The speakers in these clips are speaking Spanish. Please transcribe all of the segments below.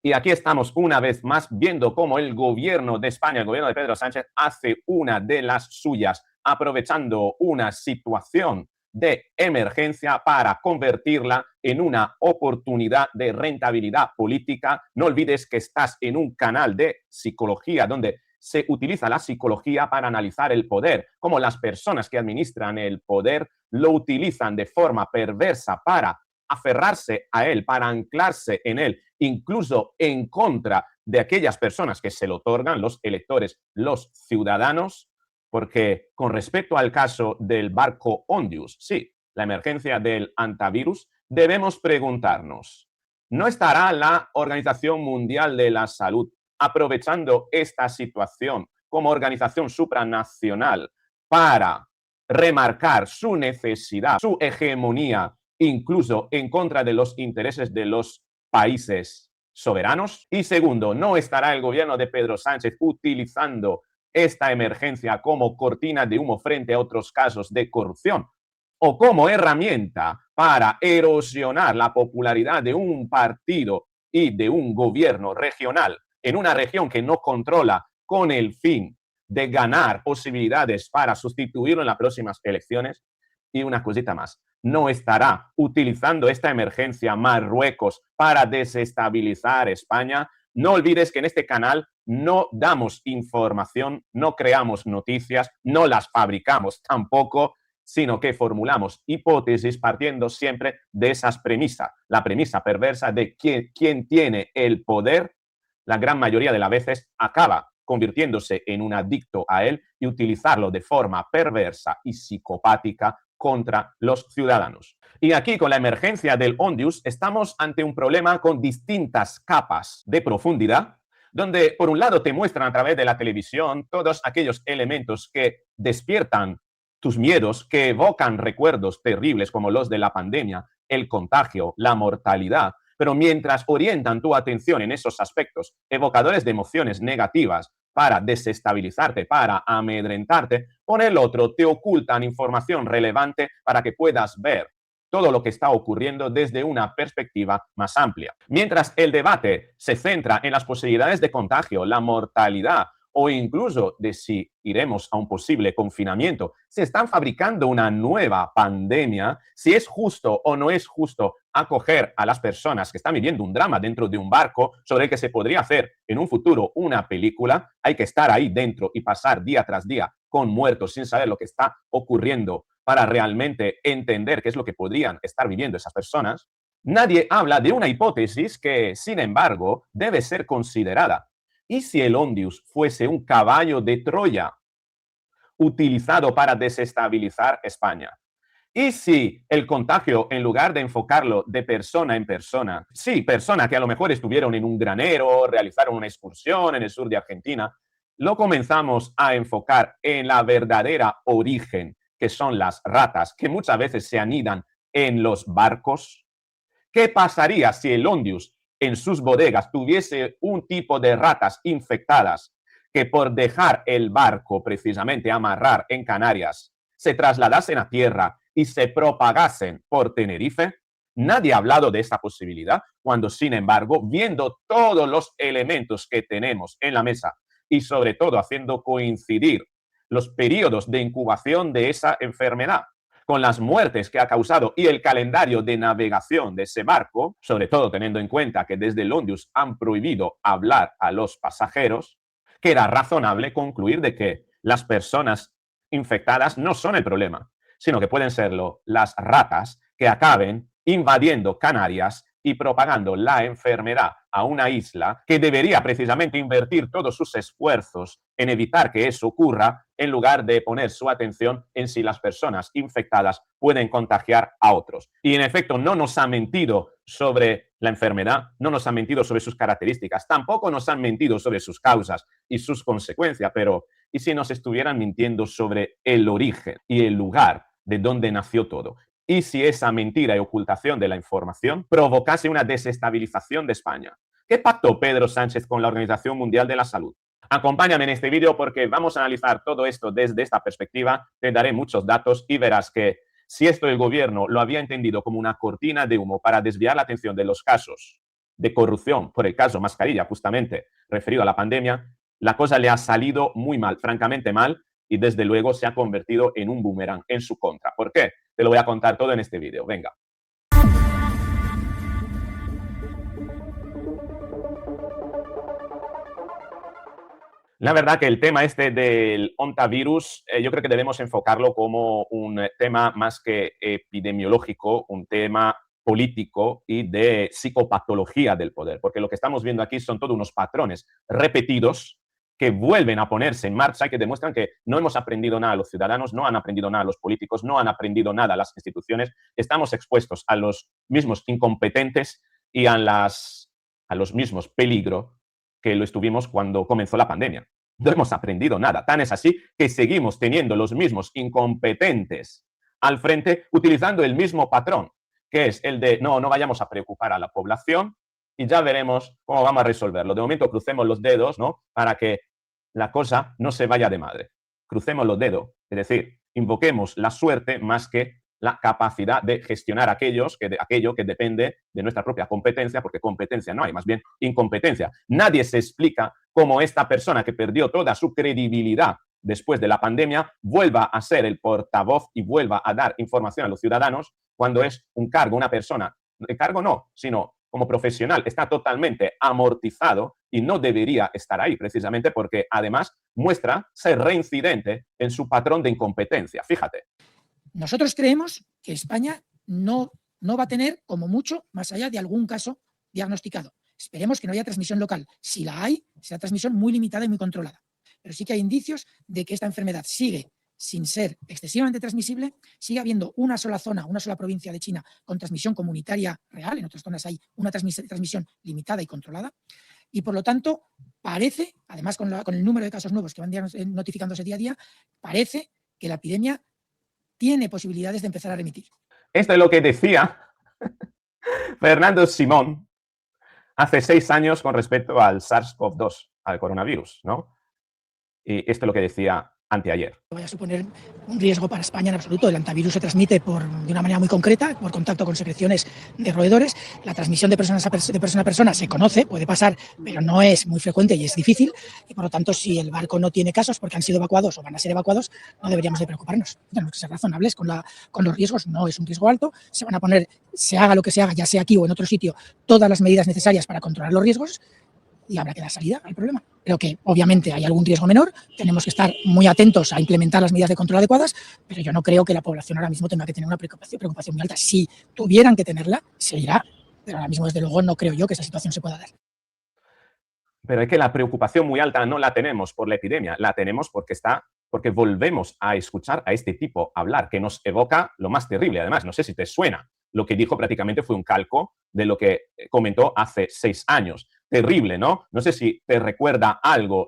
Y aquí estamos una vez más viendo cómo el gobierno de España, el gobierno de Pedro Sánchez, hace una de las suyas, aprovechando una situación de emergencia para convertirla en una oportunidad de rentabilidad política. No olvides que estás en un canal de psicología donde se utiliza la psicología para analizar el poder, cómo las personas que administran el poder lo utilizan de forma perversa para aferrarse a él, para anclarse en él, incluso en contra de aquellas personas que se lo otorgan, los electores, los ciudadanos, porque con respecto al caso del barco Ondius, sí, la emergencia del antivirus, debemos preguntarnos, ¿no estará la Organización Mundial de la Salud aprovechando esta situación como organización supranacional para remarcar su necesidad, su hegemonía, incluso en contra de los intereses de los países soberanos? Y segundo, ¿no estará el gobierno de Pedro Sánchez utilizando esta emergencia como cortina de humo frente a otros casos de corrupción o como herramienta para erosionar la popularidad de un partido y de un gobierno regional en una región que no controla con el fin de ganar posibilidades para sustituirlo en las próximas elecciones? Y una cosita más, ¿no estará utilizando esta emergencia Marruecos para desestabilizar España? No olvides que en este canal no damos información, no creamos noticias, no las fabricamos tampoco, sino que formulamos hipótesis partiendo siempre de esas premisas. La premisa perversa de que quien tiene el poder, la gran mayoría de las veces acaba convirtiéndose en un adicto a él y utilizarlo de forma perversa y psicopática contra los ciudadanos. Y aquí con la emergencia del Ondius estamos ante un problema con distintas capas de profundidad, donde por un lado te muestran a través de la televisión todos aquellos elementos que despiertan tus miedos, que evocan recuerdos terribles como los de la pandemia, el contagio, la mortalidad, pero mientras orientan tu atención en esos aspectos evocadores de emociones negativas para desestabilizarte, para amedrentarte, por el otro te ocultan información relevante para que puedas ver todo lo que está ocurriendo desde una perspectiva más amplia. Mientras el debate se centra en las posibilidades de contagio, la mortalidad o incluso de si iremos a un posible confinamiento, se están fabricando una nueva pandemia, si es justo o no es justo acoger a las personas que están viviendo un drama dentro de un barco sobre el que se podría hacer en un futuro una película, hay que estar ahí dentro y pasar día tras día con muertos sin saber lo que está ocurriendo para realmente entender qué es lo que podrían estar viviendo esas personas. Nadie habla de una hipótesis que, sin embargo, debe ser considerada. ¿Y si el Ondius fuese un caballo de Troya utilizado para desestabilizar España? ¿Y si el contagio, en lugar de enfocarlo de persona en persona, sí, personas que a lo mejor estuvieron en un granero, realizaron una excursión en el sur de Argentina, lo comenzamos a enfocar en la verdadera origen, que son las ratas, que muchas veces se anidan en los barcos? ¿Qué pasaría si el Ondius en sus bodegas tuviese un tipo de ratas infectadas que por dejar el barco precisamente amarrar en Canarias se trasladasen a tierra y se propagasen por Tenerife? Nadie ha hablado de esta posibilidad, cuando sin embargo, viendo todos los elementos que tenemos en la mesa y sobre todo haciendo coincidir los periodos de incubación de esa enfermedad con las muertes que ha causado y el calendario de navegación de ese barco, sobre todo teniendo en cuenta que desde el Ondius han prohibido hablar a los pasajeros, que era razonable concluir de que las personas infectadas no son el problema, sino que pueden serlo las ratas que acaben invadiendo Canarias y propagando la enfermedad a una isla que debería precisamente invertir todos sus esfuerzos en evitar que eso ocurra, en lugar de poner su atención en si las personas infectadas pueden contagiar a otros. Y en efecto, no nos han mentido sobre la enfermedad, no nos han mentido sobre sus características, tampoco nos han mentido sobre sus causas y sus consecuencias, pero ¿y si nos estuvieran mintiendo sobre el origen y el lugar de donde nació todo? ¿Y si esa mentira y ocultación de la información provocase una desestabilización de España? ¿Qué pactó Pedro Sánchez con la Organización Mundial de la Salud? Acompáñame en este vídeo porque vamos a analizar todo esto desde esta perspectiva. Te daré muchos datos y verás que si esto el gobierno lo había entendido como una cortina de humo para desviar la atención de los casos de corrupción por el caso Mascarilla, justamente referido a la pandemia, la cosa le ha salido muy mal, francamente mal, y desde luego se ha convertido en un boomerang en su contra. ¿Por qué? Te lo voy a contar todo en este vídeo. Venga. La verdad que el tema este del ontavirus, yo creo que debemos enfocarlo como un tema más que epidemiológico, un tema político y de psicopatología del poder, porque lo que estamos viendo aquí son todos unos patrones repetidos que vuelven a ponerse en marcha y que demuestran que no hemos aprendido nada los ciudadanos, no han aprendido nada los políticos, no han aprendido nada las instituciones, estamos expuestos a los mismos incompetentes y a los mismos peligros que lo estuvimos cuando comenzó la pandemia. No hemos aprendido nada. Tan es así que seguimos teniendo los mismos incompetentes al frente utilizando el mismo patrón, que es el de no vayamos a preocupar a la población y ya veremos cómo vamos a resolverlo. De momento crucemos los dedos, ¿no? Para que la cosa no se vaya de madre. Crucemos los dedos, es decir, invoquemos la suerte más que la capacidad de gestionar aquello que depende de nuestra propia competencia, porque competencia no hay, más bien incompetencia. Nadie se explica cómo esta persona que perdió toda su credibilidad después de la pandemia vuelva a ser el portavoz y vuelva a dar información a los ciudadanos cuando es un cargo, una persona. El cargo no, sino como profesional está totalmente amortizado y no debería estar ahí, precisamente porque además muestra ser reincidente en su patrón de incompetencia. Fíjate. Nosotros creemos que España no va a tener, como mucho, más allá de algún caso diagnosticado. Esperemos que no haya transmisión local. Si la hay, será transmisión muy limitada y muy controlada. Pero sí que hay indicios de que esta enfermedad sigue sin ser excesivamente transmisible, sigue habiendo una sola zona, una sola provincia de China con transmisión comunitaria real, en otras zonas hay una transmisión limitada y controlada, y por lo tanto parece, además con el número de casos nuevos que van notificándose día a día, parece que la epidemia tiene posibilidades de empezar a remitir. Esto es lo que decía Fernando Simón hace 6 años con respecto al SARS-CoV-2, al coronavirus, ¿no? Y esto es lo que decía anteayer. No vaya a suponer un riesgo para España en absoluto. El antivirus se transmite de una manera muy concreta, por contacto con secreciones de roedores. La transmisión de persona a persona se conoce, puede pasar, pero no es muy frecuente y es difícil. Y por lo tanto, si el barco no tiene casos porque han sido evacuados o van a ser evacuados, no deberíamos de preocuparnos. Tenemos que ser razonables con los riesgos. No es un riesgo alto. Se van a poner, se haga lo que se haga, ya sea aquí o en otro sitio, todas las medidas necesarias para controlar los riesgos y habrá que dar salida al problema. Creo que obviamente hay algún riesgo menor, tenemos que estar muy atentos a implementar las medidas de control adecuadas, pero yo no creo que la población ahora mismo tenga que tener una preocupación muy alta. Si tuvieran que tenerla, se irá, pero ahora mismo desde luego no creo yo que esa situación se pueda dar. Pero es que la preocupación muy alta no la tenemos por la epidemia, la tenemos porque volvemos a escuchar a este tipo hablar, que nos evoca lo más terrible. Además, no sé si te suena, lo que dijo prácticamente fue un calco de lo que comentó hace 6 años. Terrible, ¿no? No sé si te recuerdan algo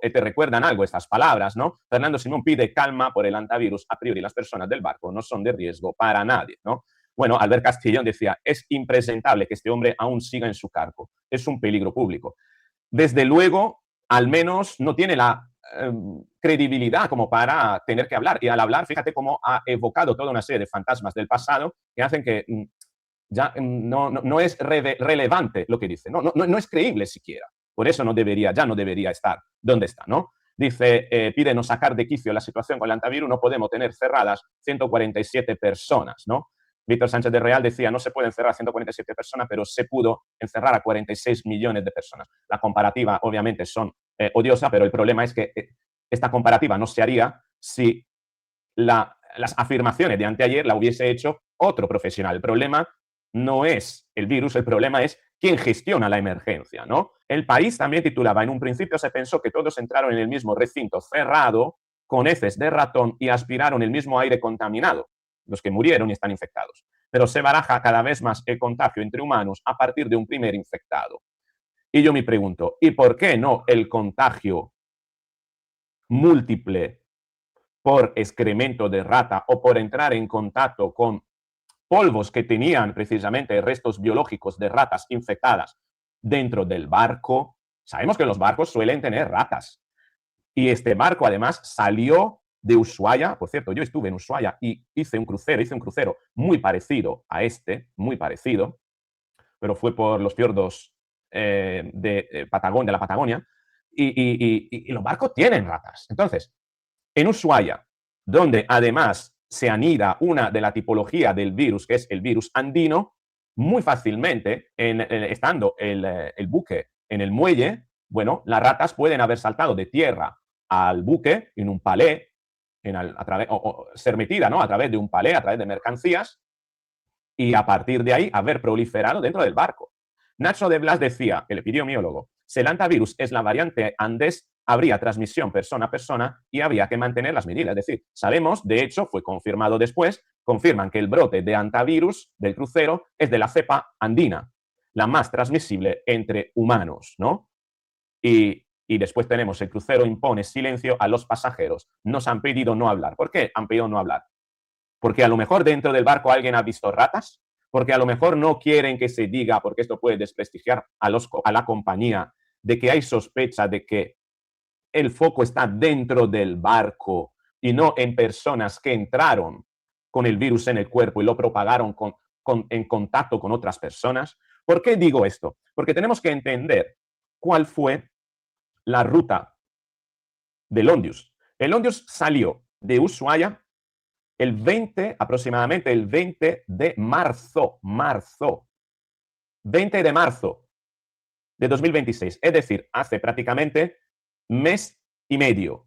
estas palabras, ¿no? Fernando Simón pide calma por el antivirus. A priori, las personas del barco no son de riesgo para nadie, ¿no? Bueno, Albert Castillón decía, es impresentable que este hombre aún siga en su cargo. Es un peligro público. Desde luego, al menos no tiene la credibilidad como para tener que hablar. Y al hablar, fíjate cómo ha evocado toda una serie de fantasmas del pasado que hacen que ya no es relevante lo que dice, no es creíble siquiera. Por eso ya no debería estar donde está, ¿no? Dice, pide no sacar de quicio la situación con el antivirus, no podemos tener cerradas 147 personas, ¿no? Víctor Sánchez de Real decía, no se puede encerrar a 147 personas, pero se pudo encerrar a 46 millones de personas. La comparativa, obviamente, son odiosa, pero el problema es que esta comparativa no se haría si las afirmaciones de anteayer la hubiese hecho otro profesional. El problema no es el virus, el problema es quién gestiona la emergencia, ¿no? El País también titulaba, en un principio se pensó que todos entraron en el mismo recinto cerrado, con heces de ratón y aspiraron el mismo aire contaminado, los que murieron y están infectados. Pero se baraja cada vez más el contagio entre humanos a partir de un primer infectado. Y yo me pregunto, ¿y por qué no el contagio múltiple por excremento de rata o por entrar en contacto con polvos que tenían precisamente restos biológicos de ratas infectadas dentro del barco? Sabemos que los barcos suelen tener ratas. Y este barco además salió de Ushuaia. Por cierto, yo estuve en Ushuaia y hice un crucero muy parecido a este, muy parecido, pero fue por los fiordos de la Patagonia, y los barcos tienen ratas. Entonces, en Ushuaia, donde además se anida una de la tipología del virus, que es el virus andino, muy fácilmente, estando el buque en el muelle, bueno, las ratas pueden haber saltado de tierra al buque en un palé, o ser metida, ¿no?, a través de un palé, a través de mercancías, y a partir de ahí haber proliferado dentro del barco. Nacho de Blas decía, el epidemiólogo, si el hantavirus es la variante Andes, habría transmisión persona a persona y habría que mantener las medidas. Es decir, sabemos, de hecho, fue confirmado después, confirman que el brote de hantavirus del crucero es de la cepa andina, la más transmisible entre humanos, ¿no? Y después tenemos, el crucero impone silencio a los pasajeros. Nos han pedido no hablar. ¿Por qué han pedido no hablar? Porque a lo mejor dentro del barco alguien ha visto ratas, porque a lo mejor no quieren que se diga, porque esto puede desprestigiar a la compañía, de que hay sospecha de que el foco está dentro del barco y no en personas que entraron con el virus en el cuerpo y lo propagaron en contacto con otras personas. ¿Por qué digo esto? Porque tenemos que entender cuál fue la ruta del Ondius. El Ondius salió de Ushuaia aproximadamente el 20 de marzo, 20 de marzo de 2026, es decir, hace prácticamente mes y medio.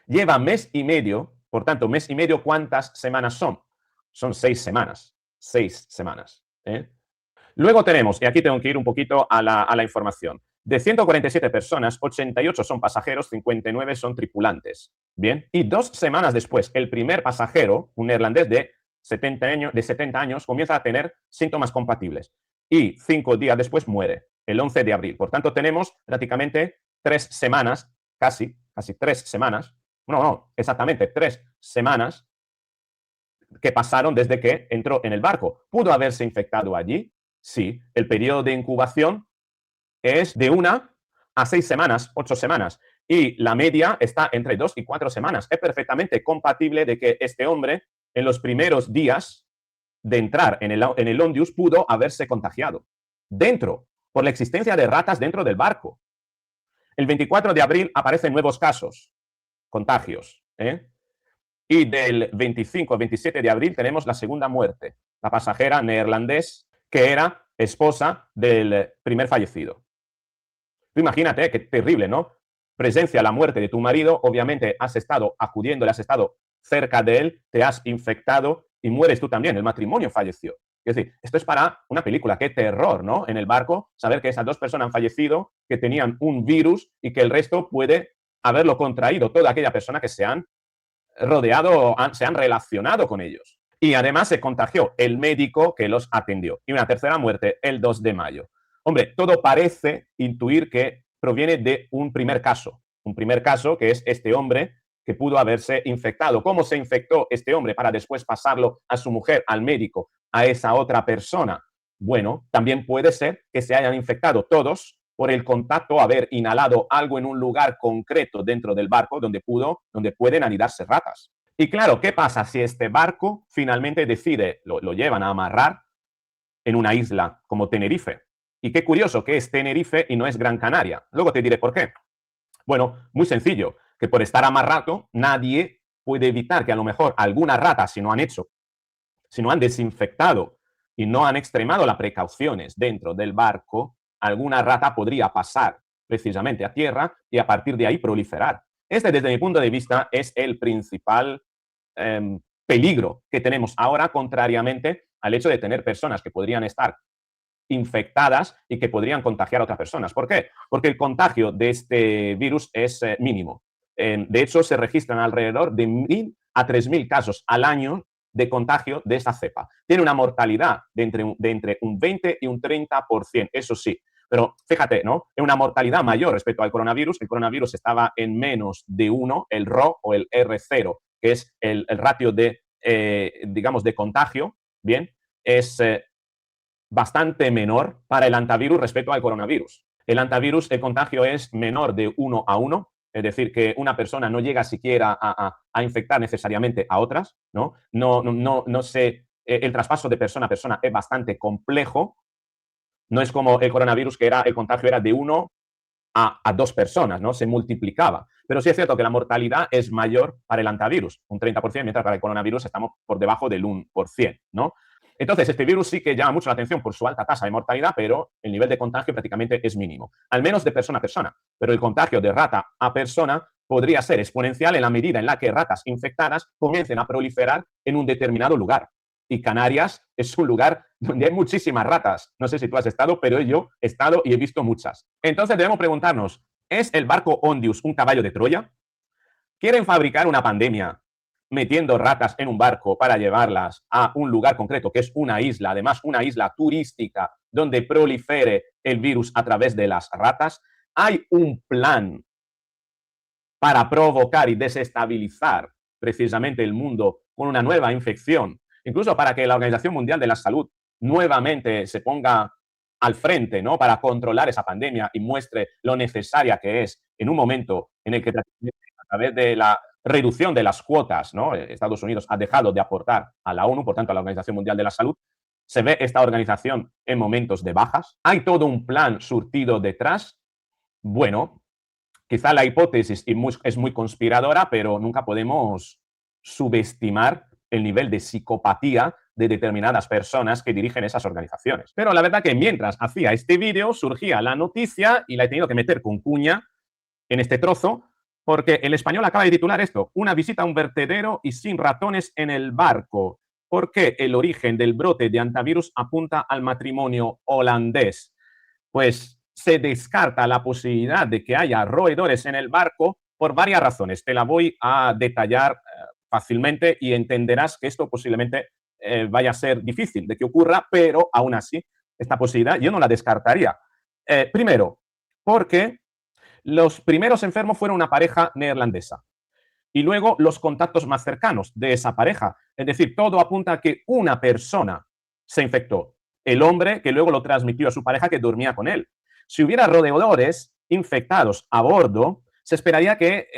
Lleva mes y medio, por tanto, mes y medio, ¿cuántas semanas son? Son 6 semanas, 6 semanas. Luego tenemos, y aquí tengo que ir un poquito a la información, de 147 personas, 88 son pasajeros, 59 son tripulantes. Bien, y 2 semanas después, el primer pasajero, un neerlandés de 70 años, comienza a tener síntomas compatibles y 5 días después muere, el 11 de abril. Por tanto, tenemos prácticamente 3 semanas, casi 3 semanas, no, exactamente 3 semanas que pasaron desde que entró en el barco. ¿Pudo haberse infectado allí? Sí. El periodo de incubación es de 1 a 6 semanas, 8 semanas. Y la media está entre 2 y 4 semanas. Es perfectamente compatible de que este hombre, en los primeros días de entrar en el Ondius, pudo haberse contagiado. Dentro, por la existencia de ratas dentro del barco. El 24 de abril aparecen nuevos casos, contagios. Y del 25 al 27 de abril tenemos la segunda muerte. La pasajera neerlandés que era esposa del primer fallecido. Tú imagínate, qué terrible, ¿no? Presencia la muerte de tu marido, obviamente has estado acudiendo, has estado cerca de él, te has infectado y mueres tú también, el matrimonio falleció. Es decir, esto es para una película, qué terror, ¿no? En el barco, saber que esas 2 personas han fallecido, que tenían un virus y que el resto puede haberlo contraído, toda aquella persona que se han rodeado, se han relacionado con ellos. Y además se contagió el médico que los atendió. Y una tercera muerte el 2 de mayo. Hombre, todo parece intuir que proviene de un primer caso que es este hombre que pudo haberse infectado. ¿Cómo se infectó este hombre para después pasarlo a su mujer, al médico, a esa otra persona? Bueno, también puede ser que se hayan infectado todos por el contacto, haber inhalado algo en un lugar concreto dentro del barco donde pueden anidarse ratas. Y claro, ¿qué pasa si este barco finalmente decide, lo llevan a amarrar en una isla como Tenerife? Y qué curioso que es Tenerife y no es Gran Canaria. Luego te diré por qué. Bueno, muy sencillo, que por estar amarrado nadie puede evitar que a lo mejor alguna rata, si no han desinfectado y no han extremado las precauciones dentro del barco, alguna rata podría pasar precisamente a tierra y a partir de ahí proliferar. Este, desde mi punto de vista, es el principal peligro que tenemos ahora, contrariamente al hecho de tener personas que podrían estar infectadas y que podrían contagiar a otras personas. ¿Por qué? Porque el contagio de este virus es mínimo. De hecho, se registran alrededor de 1.000 a 3.000 casos al año de contagio de esta cepa. Tiene una mortalidad de entre un 20 y un 30%, eso sí. Pero fíjate, ¿no? Es una mortalidad mayor respecto al coronavirus. El coronavirus estaba en menos de 1, el RO o el R0, que es el ratio de, digamos, de contagio, ¿bien? Es bastante menor para el hantavirus respecto al coronavirus. El hantavirus, el contagio es menor de 1 a 1, es decir, que una persona no llega siquiera a infectar necesariamente a otras, ¿no? No se el traspaso de persona a persona es bastante complejo. No es como el coronavirus, que el contagio era de 1 a 2 personas, ¿no? Se multiplicaba. Pero sí es cierto que la mortalidad es mayor para el antivirus, un 30%, mientras para el coronavirus estamos por debajo del 1%, ¿no? Entonces, este virus sí que llama mucho la atención por su alta tasa de mortalidad, pero el nivel de contagio prácticamente es mínimo, al menos de persona a persona. Pero el contagio de rata a persona podría ser exponencial en la medida en la que ratas infectadas comiencen a proliferar en un determinado lugar. Y Canarias es un lugar donde hay muchísimas ratas. No sé si tú has estado, pero yo he estado y he visto muchas. Entonces debemos preguntarnos, ¿es el barco Ondius un caballo de Troya? ¿Quieren fabricar una pandemia metiendo ratas en un barco para llevarlas a un lugar concreto, que es una isla, además una isla turística, donde prolifere el virus a través de las ratas? ¿Hay un plan para provocar y desestabilizar precisamente el mundo con una nueva infección, incluso para que la Organización Mundial de la Salud nuevamente se ponga al frente, ¿no? Para controlar esa pandemia y muestre lo necesaria que es en un momento en el que a través de la reducción de las cuotas, ¿no? Estados Unidos ha dejado de aportar a la ONU, por tanto a la Organización Mundial de la Salud, se ve esta organización en momentos de bajas. ¿Hay todo un plan surtido detrás? Bueno, quizá la hipótesis es muy conspiradora, pero nunca podemos subestimar el nivel de psicopatía de determinadas personas que dirigen esas organizaciones. Pero la verdad que mientras hacía este vídeo surgía la noticia y la he tenido que meter con cuña en este trozo porque el Español acaba de titular esto: una visita a un vertedero y sin ratones en el barco. ¿Por qué el origen del brote de antivirus apunta al matrimonio holandés? Pues se descarta la posibilidad de que haya roedores en el barco por varias razones. Te la voy a detallar fácilmente y entenderás que esto posiblemente vaya a ser difícil de que ocurra, pero aún así, esta posibilidad yo no la descartaría. Primero, porque los primeros enfermos fueron una pareja neerlandesa y luego los contactos más cercanos de esa pareja. Es decir, todo apunta a que una persona se infectó, el hombre que luego lo transmitió a su pareja que dormía con él. Si hubiera roedores infectados a bordo, se esperaría que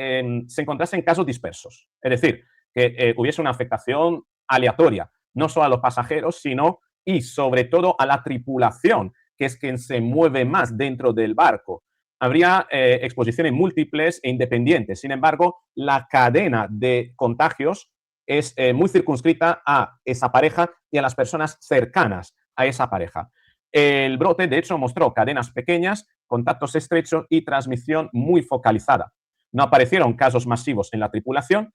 se encontrasen casos dispersos. Es decir, que hubiese una afectación aleatoria, no solo a los pasajeros, sino y sobre todo a la tripulación, que es quien se mueve más dentro del barco. Habría exposiciones múltiples e independientes. Sin embargo, la cadena de contagios es muy circunscrita a esa pareja y a las personas cercanas a esa pareja. El brote, de hecho, mostró cadenas pequeñas, contactos estrechos y transmisión muy focalizada. No aparecieron casos masivos en la tripulación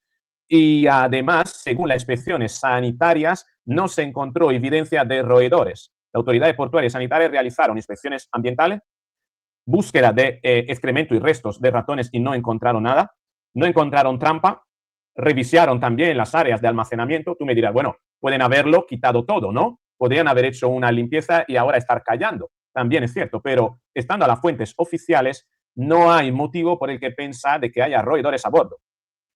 y, además, según las inspecciones sanitarias, no se encontró evidencia de roedores. Las autoridades portuarias y sanitarias realizaron inspecciones ambientales, búsqueda de excremento y restos de ratones y no encontraron nada. No encontraron trampa. Revisaron también las áreas de almacenamiento. Tú me dirás, bueno, pueden haberlo quitado todo, ¿no? Podrían haber hecho una limpieza y ahora estar callando. También es cierto, pero estando a las fuentes oficiales, no hay motivo por el que pensar de que haya roedores a bordo.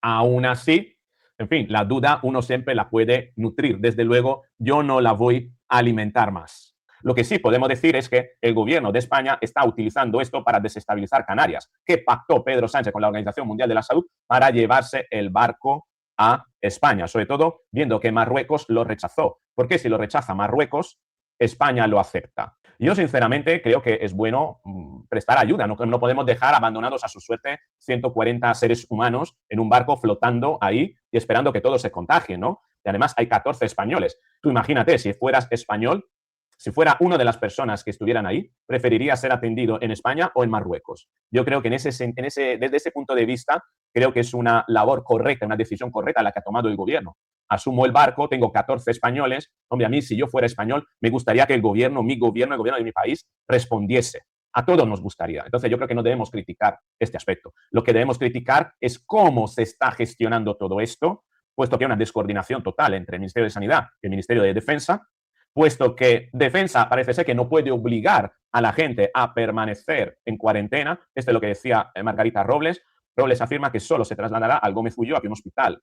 Aún así, en fin, la duda uno siempre la puede nutrir. Desde luego, yo no la voy a alimentar más. Lo que sí podemos decir es que el gobierno de España está utilizando esto para desestabilizar Canarias. ¿Qué pactó Pedro Sánchez con la Organización Mundial de la Salud para llevarse el barco a España? Sobre todo viendo que Marruecos lo rechazó. Porque si lo rechaza Marruecos, España lo acepta. Yo, sinceramente, creo que es bueno prestar ayuda. No podemos dejar abandonados a su suerte 140 seres humanos en un barco flotando ahí y esperando que todos se contagien, ¿no? Y además hay 14 españoles. Tú imagínate, si fueras español, si fuera una de las personas que estuvieran ahí, preferiría ser atendido en España o en Marruecos. Yo creo que desde ese punto de vista, creo que es una labor correcta, una decisión correcta la que ha tomado el gobierno. Asumo el barco, tengo 14 españoles. Hombre, a mí, si yo fuera español, me gustaría que el gobierno, el gobierno de mi país, respondiese. A todos nos gustaría. Entonces, yo creo que no debemos criticar este aspecto. Lo que debemos criticar es cómo se está gestionando todo esto, puesto que hay una descoordinación total entre el Ministerio de Sanidad y el Ministerio de Defensa, puesto que Defensa parece ser que no puede obligar a la gente a permanecer en cuarentena. Esto es lo que decía Margarita Robles. Robles afirma que solo se trasladará al Gómez Ulloa, que es un hospital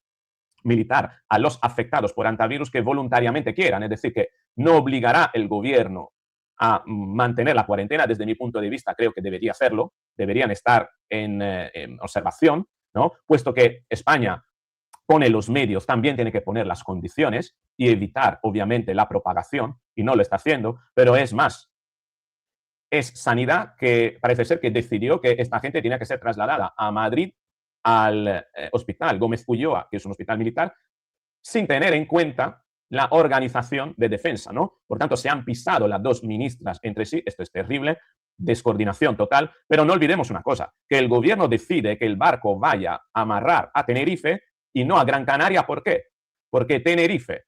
militar, a los afectados por antivirus que voluntariamente quieran. Es decir, que no obligará el gobierno a mantener la cuarentena. Desde mi punto de vista, creo que debería hacerlo. Deberían estar en observación, ¿no? Puesto que España pone los medios, también tiene que poner las condiciones y evitar, obviamente, la propagación, y no lo está haciendo, pero es más, es Sanidad que parece ser que decidió que esta gente tenía que ser trasladada a Madrid al hospital Gómez Ulloa, que es un hospital militar, sin tener en cuenta la organización de defensa, ¿no? Por tanto, se han pisado las dos ministras entre sí, esto es terrible, descoordinación total, pero no olvidemos una cosa, que el gobierno decide que el barco vaya a amarrar a Tenerife y no a Gran Canaria, ¿por qué? Porque Tenerife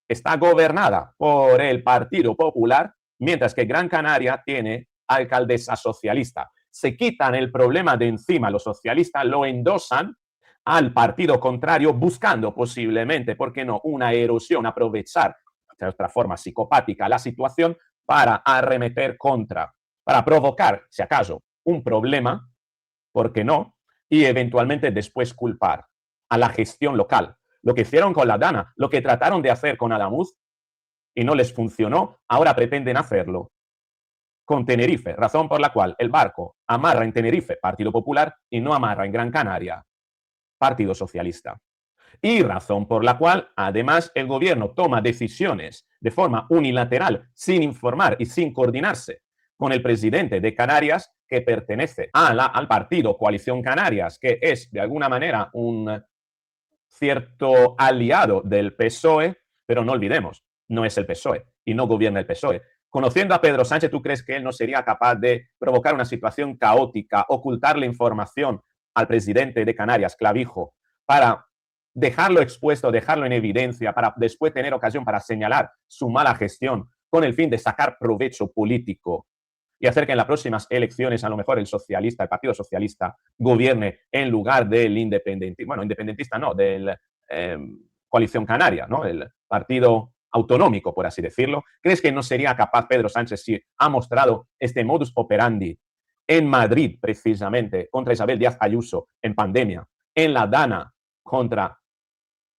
está gobernada por el Partido Popular, mientras que Gran Canaria tiene alcaldesa socialista. Se quitan el problema de encima los socialistas, lo endosan al partido contrario, buscando posiblemente, ¿por qué no?, una erosión, aprovechar de otra forma psicopática la situación para arremeter contra, para provocar, si acaso, un problema, ¿por qué no?, y eventualmente después culpar a la gestión local. Lo que hicieron con la Dana, lo que trataron de hacer con Adamuz y no les funcionó, ahora pretenden hacerlo con Tenerife, razón por la cual el barco amarra en Tenerife, Partido Popular, y no amarra en Gran Canaria, Partido Socialista. Y razón por la cual, además, el gobierno toma decisiones de forma unilateral, sin informar y sin coordinarse con el presidente de Canarias, que pertenece al partido Coalición Canarias, que es de alguna manera un cierto aliado del PSOE, pero no olvidemos, no es el PSOE y no gobierna el PSOE. Conociendo a Pedro Sánchez, ¿tú crees que él no sería capaz de provocar una situación caótica, ocultarle información al presidente de Canarias, Clavijo, para dejarlo expuesto, dejarlo en evidencia, para después tener ocasión para señalar su mala gestión con el fin de sacar provecho político y hacer que en las próximas elecciones a lo mejor el socialista, el Partido Socialista, gobierne en lugar del independentista, bueno, independentista no, del Coalición Canaria, ¿no?, el partido autonómico, por así decirlo? ¿Crees que no sería capaz Pedro Sánchez, si ha mostrado este modus operandi en Madrid, precisamente, contra Isabel Díaz Ayuso en pandemia, en la Dana contra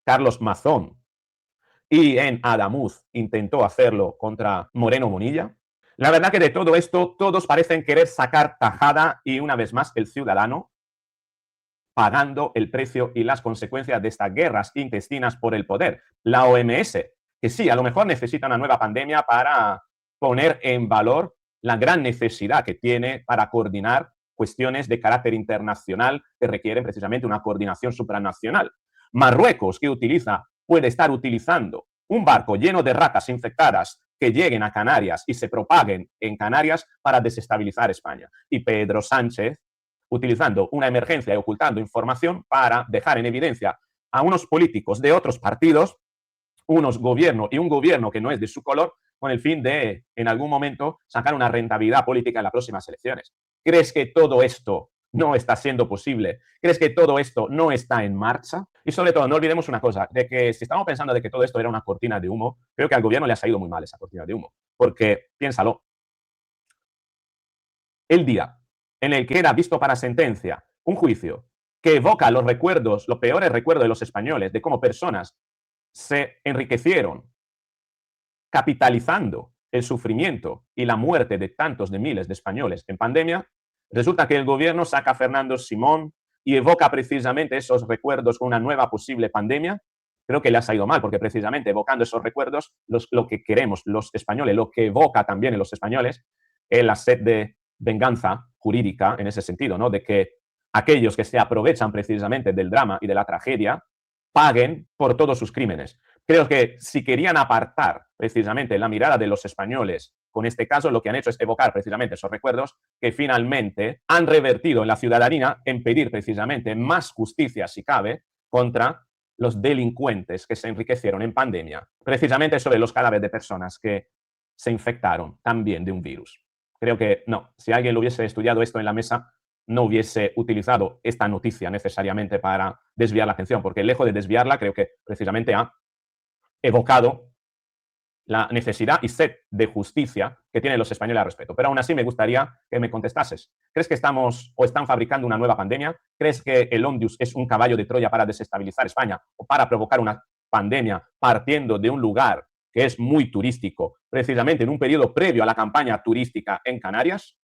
Carlos Mazón y en Adamuz intentó hacerlo contra Moreno Monilla? La verdad que de todo esto todos parecen querer sacar tajada y una vez más el ciudadano pagando el precio y las consecuencias de estas guerras intestinas por el poder. La OMS, que sí, a lo mejor necesita una nueva pandemia para poner en valor la gran necesidad que tiene para coordinar cuestiones de carácter internacional que requieren precisamente una coordinación supranacional. Marruecos, que puede estar utilizando un barco lleno de ratas infectadas que lleguen a Canarias y se propaguen en Canarias para desestabilizar España. Y Pedro Sánchez, utilizando una emergencia y ocultando información para dejar en evidencia a unos políticos de otros partidos, unos gobiernos y un gobierno que no es de su color, con el fin de, en algún momento, sacar una rentabilidad política en las próximas elecciones. ¿Crees que todo esto no está siendo posible? ¿Crees que todo esto no está en marcha? Y sobre todo, no olvidemos una cosa, de que si estamos pensando de que todo esto era una cortina de humo, creo que al gobierno le ha salido muy mal esa cortina de humo. Porque, piénsalo, el día en el que era visto para sentencia un juicio que evoca los recuerdos, los peores recuerdos de los españoles, de cómo personas se enriquecieron capitalizando el sufrimiento y la muerte de tantos de miles de españoles en pandemia, resulta que el gobierno saca a Fernando Simón y evoca precisamente esos recuerdos con una nueva posible pandemia. Creo que le ha salido mal, porque precisamente evocando esos recuerdos, lo que queremos los españoles, lo que evoca también en los españoles, es la sed de venganza jurídica en ese sentido, ¿no?, de que aquellos que se aprovechan precisamente del drama y de la tragedia paguen por todos sus crímenes. Creo que si querían apartar precisamente la mirada de los españoles con este caso, lo que han hecho es evocar precisamente esos recuerdos que finalmente han revertido en la ciudadanía en pedir precisamente más justicia, si cabe, contra los delincuentes que se enriquecieron en pandemia, precisamente sobre los cadáveres de personas que se infectaron también de un virus. Creo que no, si alguien lo hubiese estudiado esto en la mesa, no hubiese utilizado esta noticia necesariamente para desviar la atención, porque lejos de desviarla, creo que precisamente ha evocado la necesidad y sed de justicia que tienen los españoles al respecto. Pero aún así me gustaría que me contestases. ¿Crees que estamos o están fabricando una nueva pandemia? ¿Crees que el Ondius es un caballo de Troya para desestabilizar España o para provocar una pandemia partiendo de un lugar que es muy turístico, precisamente en un periodo previo a la campaña turística en Canarias?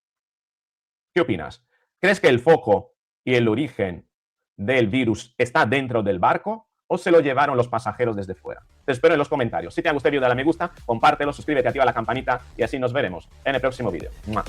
¿Qué opinas? ¿Crees que el foco y el origen del virus está dentro del barco o se lo llevaron los pasajeros desde fuera? Te espero en los comentarios. Si te ha gustado el vídeo, dale a me gusta, compártelo, suscríbete, activa la campanita y así nos veremos en el próximo vídeo. ¡Mua!